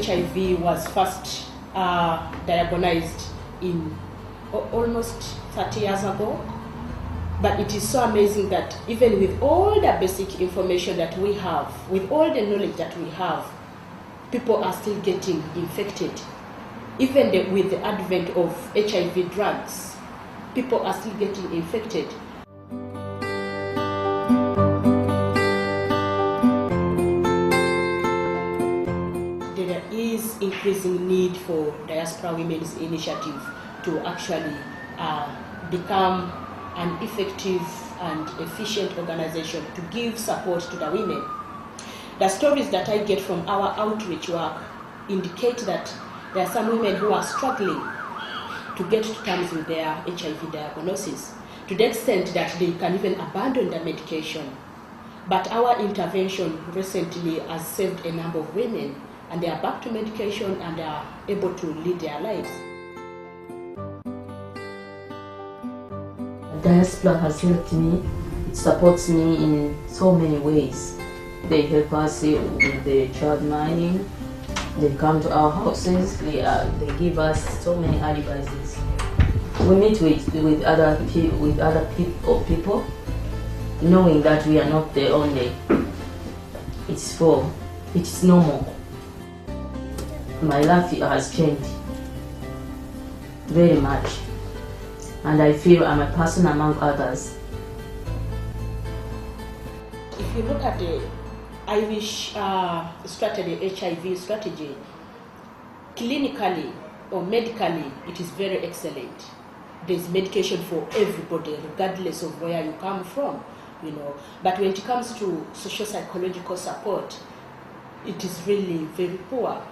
HIV was first diagnosed in almost 30 years ago. But it is so amazing that even with all the basic information that we have, with all the knowledge that we have, people are still getting infected. Even with the advent of HIV drugs, people are still getting infected. There is increasing need for Diaspora Women's Initiative to actually become an effective and efficient organization to give support to the women. The stories that I get from our outreach work indicate that there are some women who are struggling to get to terms with their HIV diagnosis, to the extent that they can even abandon the medication. But our intervention recently has saved a number of women, and they are back to medication and they are able to lead their lives. Diaspora has helped me, it supports me in so many ways. They help us with the child minding, they come to our houses, they give us so many advices. We meet with other people, knowing that we are not the only. It's normal. My life has changed very much. And I feel I'm a person among others. If you look at the Irish strategy, HIV strategy, clinically or medically, it is very excellent. There's medication for everybody, regardless of where you come from, But when it comes to socio-psychological support, it is really very poor.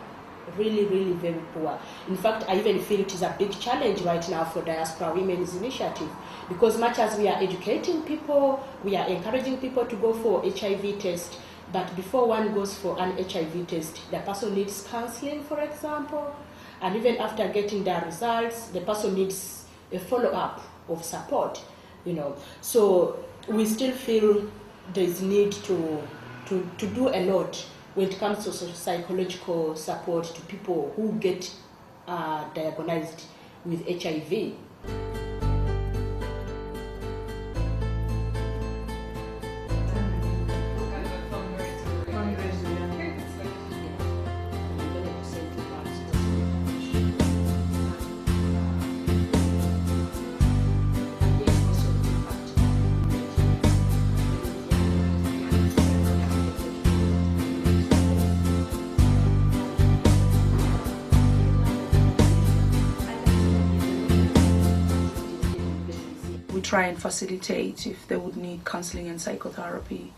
Really, really very poor. In fact, I even feel it is a big challenge right now for Diaspora Women's Initiative, because much as we are educating people, we are encouraging people to go for HIV test, but before one goes for an HIV test, the person needs counseling, for example, and even after getting their results, the person needs a follow-up of support, So we still feel there is need to do a lot when it comes to psychological support to people who get diagnosed with HIV. Try and facilitate if they would need counseling and psychotherapy,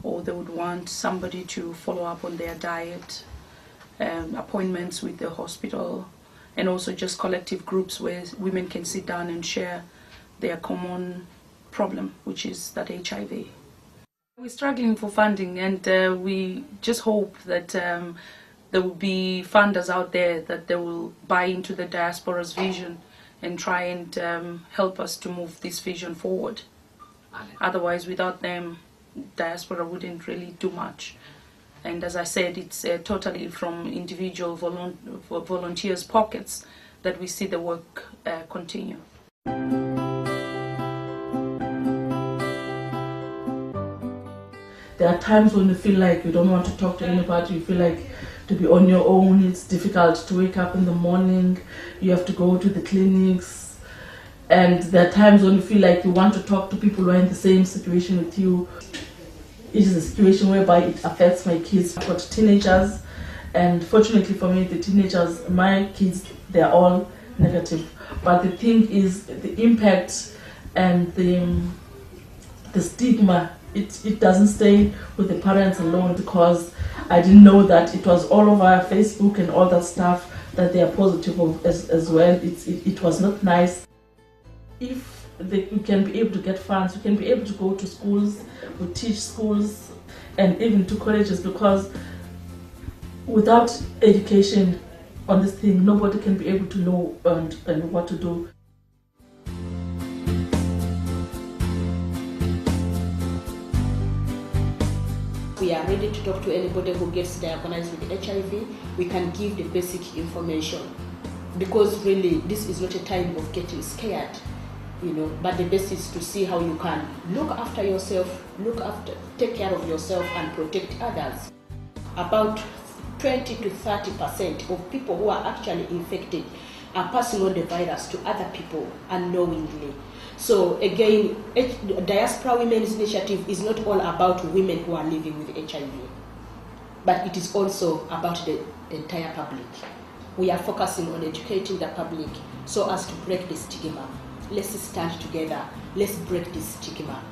or they would want somebody to follow up on their diet, appointments with the hospital, and also just collective groups where women can sit down and share their common problem, which is that HIV. We're struggling for funding, and we just hope that there will be funders out there that they will buy into the Diaspora's vision and try and help us to move this vision forward. Otherwise, without them, Diaspora wouldn't really do much. And as I said, it's totally from individual volunteers' pockets that we see the work continue. There are times when you feel like you don't want to talk to anybody, you feel like to be on your own, it's difficult to wake up in the morning, you have to go to the clinics, and there are times when you feel like you want to talk to people who are in the same situation with you. It is a situation whereby it affects my kids. I've got teenagers, and fortunately for me, the teenagers, my kids, they're all negative. But the thing is, the impact and the stigma, it doesn't stay with the parents alone, because I didn't know that it was all over Facebook and all that stuff, that they are positive of as well. It was not nice. If we can be able to get funds, we can be able to go to schools, we teach schools, and even to colleges, because without education on this thing, nobody can be able to know and what to do. we are ready to talk to anybody who gets diagnosed with HIV. We can give the basic information, because really this is not a time of getting scared, but the best is to see how you can look after yourself, take care of yourself and protect others. About 20 to 30% of people who are actually infected are passing on the virus to other people unknowingly. So again, Diaspora Women's Initiative is not all about women who are living with HIV, but it is also about the entire public. We are focusing on educating the public so as to break the stigma. Let's stand together. Let's break this stigma.